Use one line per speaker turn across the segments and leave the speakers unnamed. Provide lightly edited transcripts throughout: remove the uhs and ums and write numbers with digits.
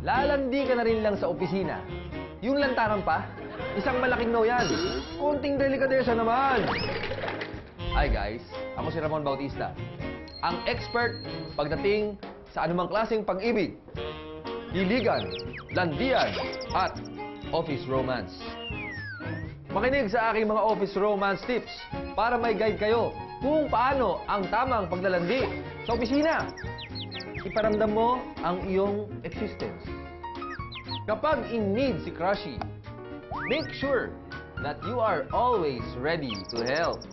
lalandi ka na rin lang sa opisina. Yung lantaran pa, isang malaking no yan. Konting delikadesa naman. Hi guys, ako si Ramon Bautista. Ang expert pagdating sa anumang klaseng pag-ibig, iligan, landian, at office romance. Makinig sa aking mga office romance tips para may guide kayo kung paano ang tamang paglalandi sa opisina. Iparamdam mo ang iyong existence. Kapag in need si Crushy, make sure that you are always ready to help.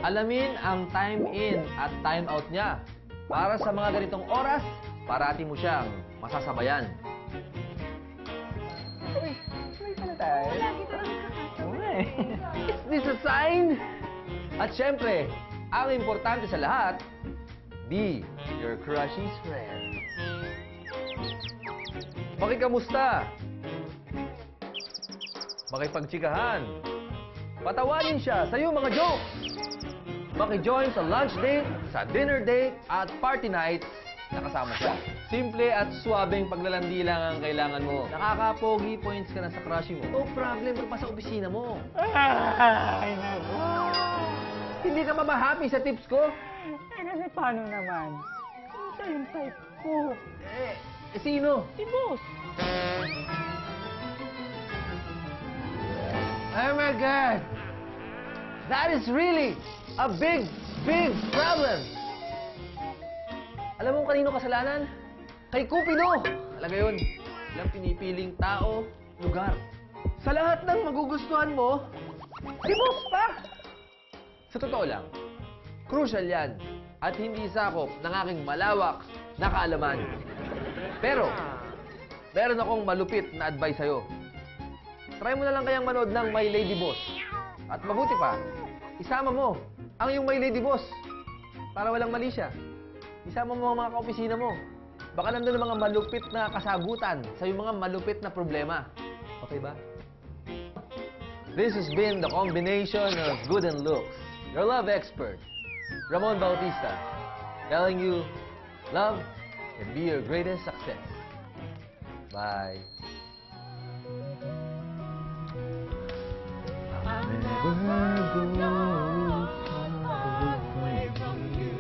Alamin ang time in at time out niya. Para sa mga ganitong oras, parati mo siyang masasabayan.
Uy, may pala tayo.
Lagi talaga kakasabay.
Is this a sign? At syempre, ang importante sa lahat, be your Crushy's friend. Makikamusta? Makipagtsikahan. Patawanin siya sa iyong mga jokes. Makijoin sa lunch date, sa dinner date, at party night na kasama siya. Simple at suwabeng paglalandi lang ang kailangan mo. Nakaka-pogi points ka na sa Crushy mo. No problem, pa sa opisina mo.
Ay, naku.
Hindi ka ba ma-happy sa tips ko?
Eh, kasi paano naman? Ito yung type ko.
Sino?
Si boss.
Oh my God! That is really a big, big problem! Alam mo kanino kasalanan? Kay Cupido! Talaga yun. Walang pinipiling tao, lugar. Sa lahat ng magugustuhan mo, si boss pa! Sa totoo lang, crucial yan at hindi sakop ng aking malawak na kaalaman. Pero, meron akong malupit na advice sa'yo. Try mo na lang kayang manood ng My Lady Boss. At mabuti pa, isama mo ang iyong My Lady Boss para walang mali siya. Isama mo ang mga kaopisina mo. Baka nandun ang mga malupit na kasagutan sa iyong mga malupit na problema. Okay ba? This has been the combination of good and looks. Your love expert, Ramon Bautista, telling you, love can be your greatest success. Bye. I'll never go far away from you.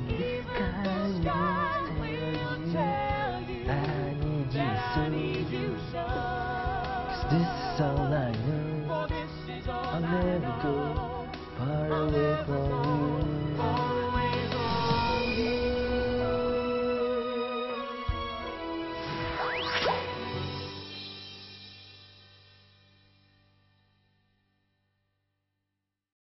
Even the sky will tell you that I need you so. 'Cause this is all I know. I'll never go far away from you.